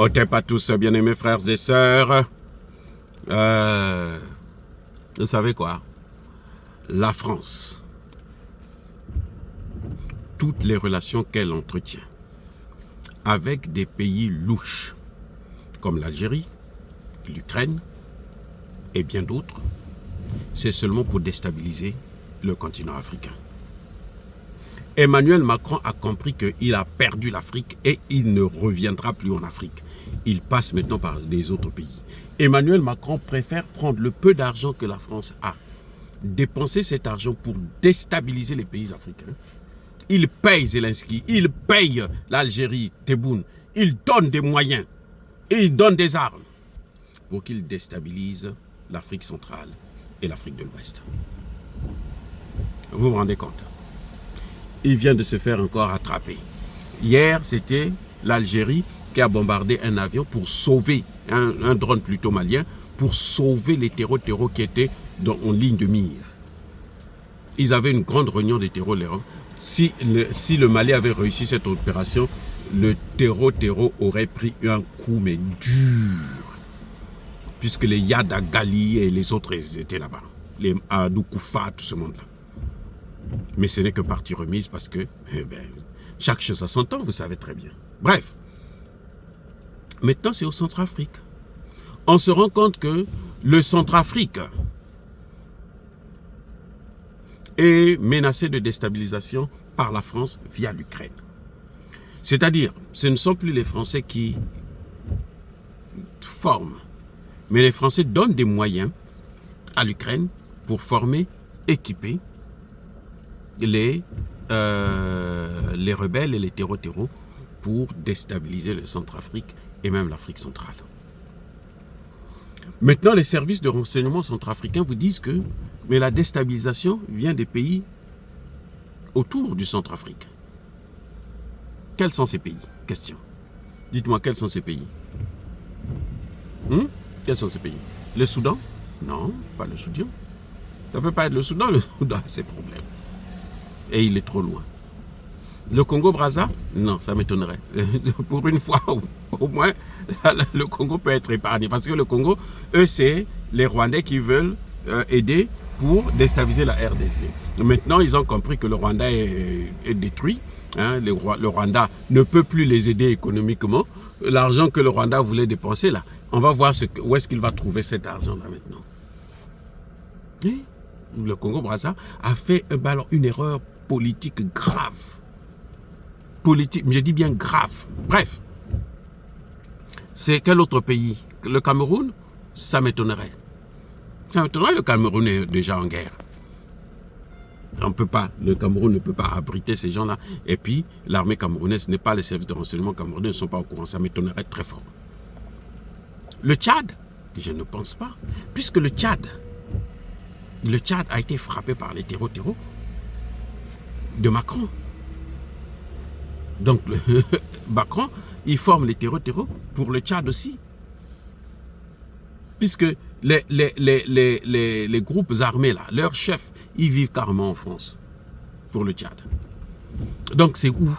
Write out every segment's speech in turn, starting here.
Otep à tous, bien-aimés frères et sœurs. Vous savez quoi? La France, toutes les relations qu'elle entretient avec des pays louches, comme l'Algérie, l'Ukraine et bien d'autres, c'est seulement pour déstabiliser le continent africain. Emmanuel Macron a compris qu'il a perdu l'Afrique et il ne reviendra plus en Afrique. Il passe maintenant par les autres pays. Emmanuel Macron préfère prendre le peu d'argent que la France a, dépenser cet argent pour déstabiliser les pays africains. Il paye Zelensky, il paye l'Algérie, Tebboune, il donne des moyens, il donne des armes pour qu'il déstabilise l'Afrique centrale et l'Afrique de l'Ouest. Vous vous rendez compte? Il vient de se faire encore attraper. Hier, c'était l'Algérie qui a bombardé un avion pour sauver, un drone plutôt malien, pour sauver les terreaux qui étaient en ligne de mire. Ils avaient une grande réunion des terreaux. Si le Mali avait réussi cette opération, le terreau aurait pris un coup, mais dur. Puisque les Yad Gali et les autres étaient là-bas. Les Adou Koufa, tout ce monde-là. Mais ce n'est que partie remise parce que chaque chose a son temps, vous savez très bien. Bref, maintenant c'est au Centrafrique. On se rend compte que le Centrafrique est menacé de déstabilisation par la France via l'Ukraine. C'est-à-dire, ce ne sont plus les Français qui forment, mais les Français donnent des moyens à l'Ukraine pour former, équiper les rebelles et les terreaux pour déstabiliser le Centrafrique et même l'Afrique centrale. Maintenant, les services de renseignement centrafricains vous disent que mais la déstabilisation vient des pays autour du Centrafrique. Quels sont ces pays? Question. Dites-moi, quels sont ces pays? Quels sont ces pays? Le Soudan? Non, pas le Soudan. Ça ne peut pas être le Soudan a ses problèmes. Et il est trop loin. Le Congo-Brazza? Non, ça m'étonnerait. Pour une fois, au moins, le Congo peut être épargné. Parce que le Congo, eux, c'est les Rwandais qui veulent aider pour déstabiliser la RDC. Maintenant, ils ont compris que le Rwanda est détruit. Hein, le Rwanda ne peut plus les aider économiquement. L'argent que le Rwanda voulait dépenser, là, on va voir où est-ce qu'il va trouver cet argent-là maintenant. Et le Congo-Brazza a fait une erreur politique grave. Politique, je dis bien grave. Bref. C'est quel autre pays? Le Cameroun? Ça m'étonnerait. Ça m'étonnerait, le Cameroun est déjà en guerre. Le Cameroun ne peut pas abriter ces gens-là. Et puis, l'armée camerounaise n'est pas les services de renseignement camerounais, ne sont pas au courant. Ça m'étonnerait très fort. Le Tchad? Je ne pense pas. Puisque le Tchad a été frappé par les terreaux de Macron. Donc, Macron, il forme les terreaux pour le Tchad aussi. Puisque les groupes armés, là, leurs chefs, ils vivent carrément en France, pour le Tchad. Donc, c'est où,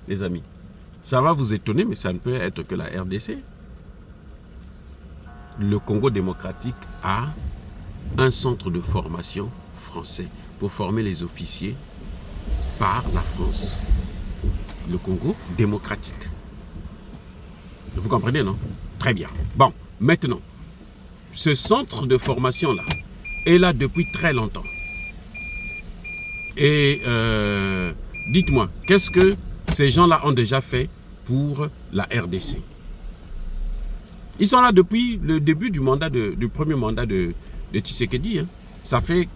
les amis? Ça va vous étonner, mais ça ne peut être que la RDC. Le Congo démocratique a un centre de formation français pour former les officiers par la France. Le Congo démocratique. Vous comprenez, non? Très bien. Bon, maintenant, ce centre de formation-là est là depuis très longtemps. Et dites-moi, qu'est-ce que ces gens-là ont déjà fait pour la RDC? Ils sont là depuis le début du premier mandat de Tshisekedi. Hein. Ça fait,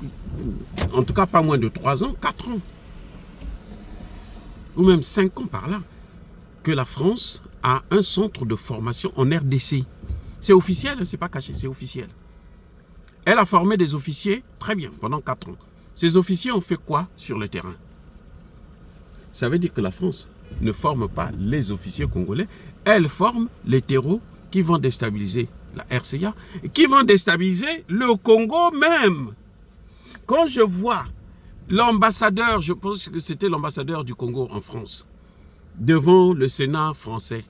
en tout cas, pas moins de 3 ans, 4 ans. Ou même 5 ans par là, que la France a un centre de formation en RDC. C'est officiel, c'est pas caché, c'est officiel. Elle a formé des officiers, très bien, pendant 4 ans. Ces officiers ont fait quoi sur le terrain? Ça veut dire que la France ne forme pas les officiers congolais, elle forme les terreaux qui vont déstabiliser la RCA, et qui vont déstabiliser le Congo même. Quand je vois l'ambassadeur, je pense que c'était l'ambassadeur du Congo en France, devant le Sénat français,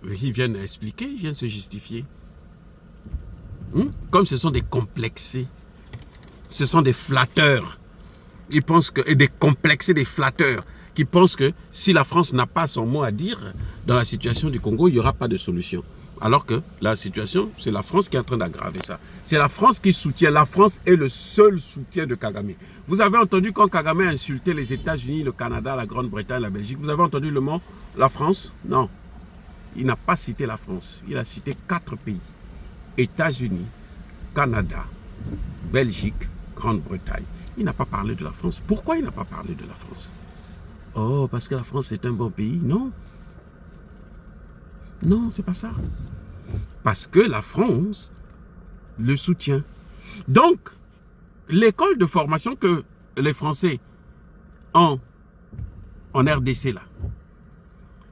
Ils viennent expliquer, ils viennent se justifier. Comme ce sont des complexés, ce sont des flatteurs. Ils pensent que, et des complexés, des flatteurs, qui pensent que si la France n'a pas son mot à dire dans la situation du Congo, il n'y aura pas de solution. Alors que la situation, c'est la France qui est en train d'aggraver ça. C'est la France qui soutient. La France est le seul soutien de Kagame. Vous avez entendu quand Kagame a insulté les États-Unis, le Canada, la Grande-Bretagne, la Belgique, vous avez entendu le mot la France? Non. Il n'a pas cité la France. Il a cité 4 pays. États-Unis, Canada, Belgique, Grande-Bretagne. Il n'a pas parlé de la France. Pourquoi il n'a pas parlé de la France? Oh, parce que la France est un bon pays? Non. Non, c'est pas ça. Parce que la France le soutient. Donc, l'école de formation que les Français ont en RDC, là,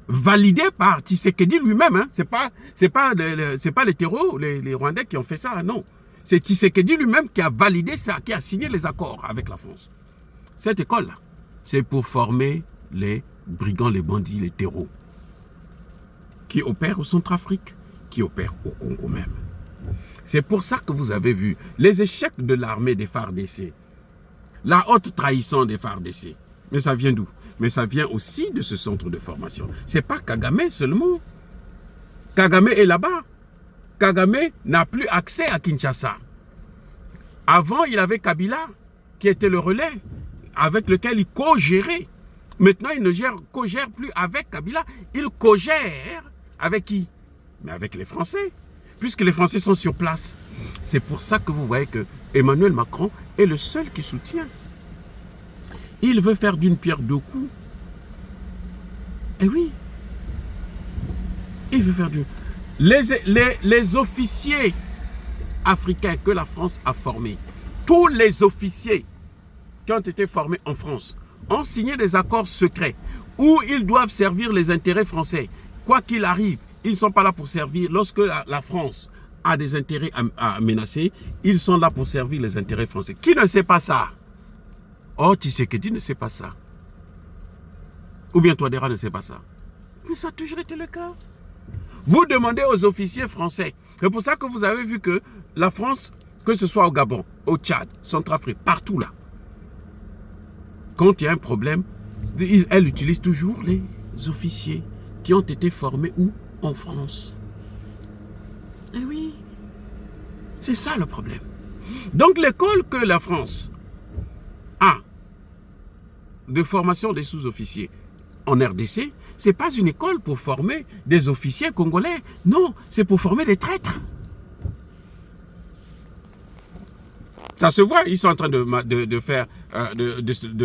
validée par Tshisekedi lui-même, hein, c'est pas les terreaux, les Rwandais qui ont fait ça, non. C'est Tshisekedi lui-même qui a validé ça, qui a signé les accords avec la France. Cette école-là, c'est pour former les brigands, les bandits, les terreaux, qui opèrent au Centrafrique, qui opèrent au Congo même. C'est pour ça que vous avez vu les échecs de l'armée des FARDC, la haute trahison des FARDC. Mais ça vient d'où? Mais ça vient aussi de ce centre de formation. Ce n'est pas Kagame seulement. Kagame est là-bas. Kagame n'a plus accès à Kinshasa. Avant, il avait Kabila, qui était le relais, avec lequel il co-gérait. Maintenant, il ne co-gère plus avec Kabila. Il co-gère avec qui? Mais avec les Français, puisque les Français sont sur place. C'est pour ça que vous voyez que Emmanuel Macron est le seul qui soutient. Il veut faire d'une pierre deux coups. Eh oui. Il veut faire d'une... Les officiers africains que la France a formés, tous les officiers qui ont été formés en France, ont signé des accords secrets où ils doivent servir les intérêts français. Quoi qu'il arrive, ils ne sont pas là pour servir. Lorsque la France a des intérêts à menacer, ils sont là pour servir les intérêts français. Qui ne sait pas ça? Oh, Tshisekedi ne sait pas ça. Ou bien Touadéra ne sait pas ça. Mais ça a toujours été le cas. Vous demandez aux officiers français. C'est pour ça que vous avez vu que la France, que ce soit au Gabon, au Tchad, Centrafrique, partout là, quand il y a un problème, elle utilise toujours les officiers qui ont été formés où? En France. Eh oui, c'est ça le problème. Donc l'école que la France a de formation des sous-officiers en RDC, ce n'est pas une école pour former des officiers congolais. Non, c'est pour former des traîtres. Ça se voit, ils sont en train de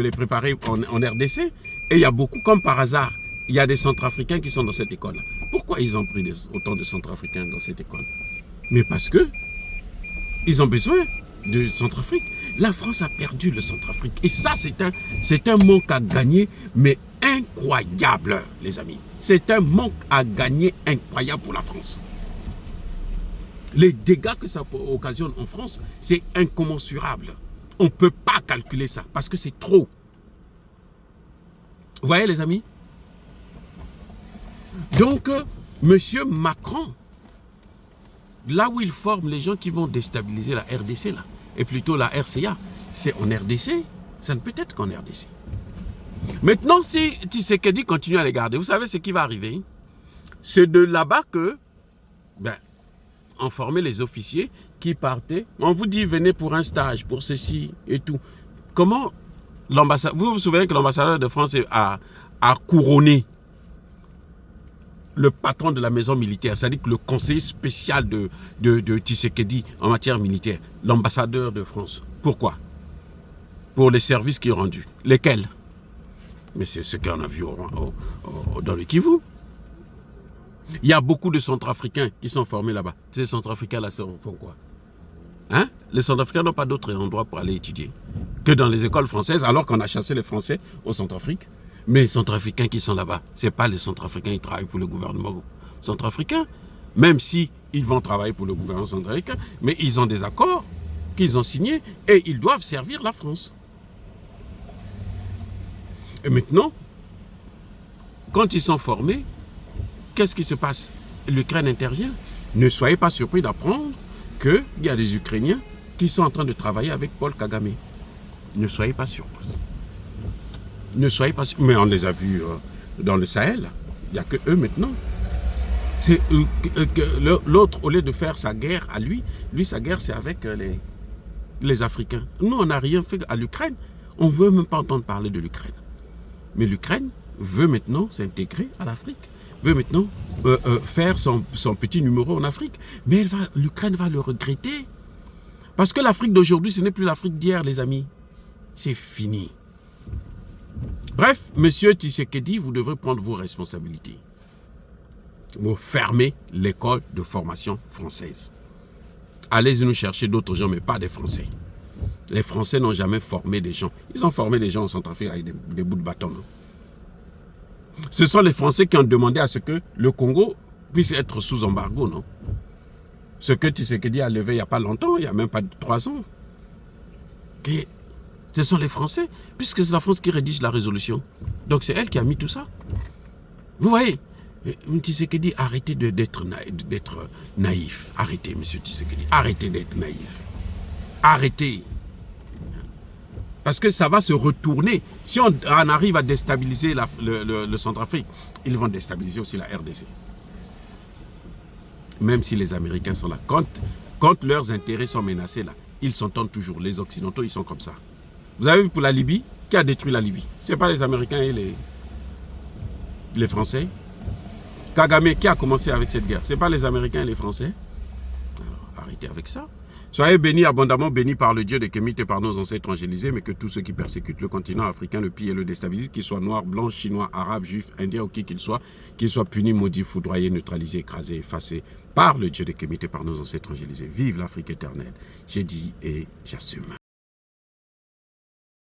les préparer en RDC. Et il y a beaucoup, comme par hasard, il y a des Centrafricains qui sont dans cette école-là. Pourquoi ils ont pris autant de Centrafricains dans cette école? Mais parce que ils ont besoin de Centrafrique. La France a perdu le Centrafrique. Et ça, c'est un manque à gagner, mais incroyable, les amis. C'est un manque à gagner incroyable pour la France. Les dégâts que ça occasionne en France, c'est incommensurable. On ne peut pas calculer ça, parce que c'est trop. Vous voyez, les amis? Donc, monsieur Macron, là où il forme les gens qui vont déstabiliser la RDC, là, et plutôt la RCA, c'est en RDC, ça ne peut être qu'en RDC. Maintenant, si Tshisekedi continue à les garder, vous savez ce qui va arriver? C'est de là-bas que, on formait les officiers qui partaient. On vous dit, venez pour un stage, pour ceci et tout. Comment l'ambassadeur... Vous vous souvenez que l'ambassadeur de France a couronné le patron de la maison militaire, c'est-à-dire que le conseiller spécial de Tshisekedi en matière militaire, l'ambassadeur de France. Pourquoi? Pour les services qu'il a rendus. Lesquels? Mais c'est ce qu'on a vu dans le Kivu. Il y a beaucoup de Centrafricains qui sont formés là-bas. Ces Centrafricains-là font quoi? Hein? Les Centrafricains n'ont pas d'autre endroit pour aller étudier que dans les écoles françaises, alors qu'on a chassé les Français au Centrafrique. Mais les Centrafricains qui sont là-bas, ce n'est pas les Centrafricains qui travaillent pour le gouvernement centrafricain, même si ils vont travailler pour le gouvernement centrafricain, mais ils ont des accords qu'ils ont signés et ils doivent servir la France. Et maintenant, quand ils sont formés, qu'est-ce qui se passe? l'Ukraine intervient. Ne soyez pas surpris d'apprendre qu'il y a des Ukrainiens qui sont en train de travailler avec Paul Kagame. Ne soyez pas surpris. Ne soyez pas surpris. Mais on les a vus dans le Sahel. Il n'y a que eux maintenant. L'autre, au lieu de faire sa guerre à lui, sa guerre, c'est avec les Africains. Nous, on n'a rien fait à l'Ukraine. On ne veut même pas entendre parler de l'Ukraine. Mais l'Ukraine veut maintenant s'intégrer à l'Afrique, veut maintenant faire son petit numéro en Afrique. Mais l'Ukraine va le regretter. Parce que l'Afrique d'aujourd'hui, ce n'est plus l'Afrique d'hier, les amis. C'est fini. Bref, monsieur Tshisekedi, vous devrez prendre vos responsabilités. Vous fermez l'école de formation française. Allez-y nous chercher d'autres gens, mais pas des Français. Les Français n'ont jamais formé des gens. Ils ont formé des gens en Centrafrique avec des bouts de bâton. Non? Ce sont les Français qui ont demandé à ce que le Congo puisse être sous embargo. Non? Ce que Tshisekedi a levé il n'y a pas longtemps, il n'y a même pas 3 ans. Et ce sont les Français, puisque c'est la France qui rédige la résolution. Donc c'est elle qui a mis tout ça. Vous voyez, Tshisekedi, arrêtez d'être naïf. Arrêtez, monsieur Tshisekedi. Arrêtez d'être naïf. Arrêtez. Parce que ça va se retourner. Si on arrive à déstabiliser le Centrafrique, ils vont déstabiliser aussi la RDC. Même si les Américains sont là. Quand leurs intérêts sont menacés, là, ils s'entendent toujours. Les Occidentaux, ils sont comme ça. Vous avez vu pour la Libye, qui a détruit la Libye? Ce n'est pas les Américains et les Français. Kagame, qui a commencé avec cette guerre? Ce n'est pas les Américains et les Français. Alors, arrêtez avec ça. Soyez bénis, abondamment bénis par le Dieu des Kémites et par nos ancêtres angélisés, mais que tous ceux qui persécutent le continent africain, le pillent et le déstabilisent, qu'ils soient noirs, blancs, chinois, arabes, juifs, indiens ou qui qu'ils soient punis, maudits, foudroyés, neutralisés, écrasés, effacés par le Dieu des Kémites et par nos ancêtres angélisés. Vive l'Afrique éternelle. J'ai dit et j'assume.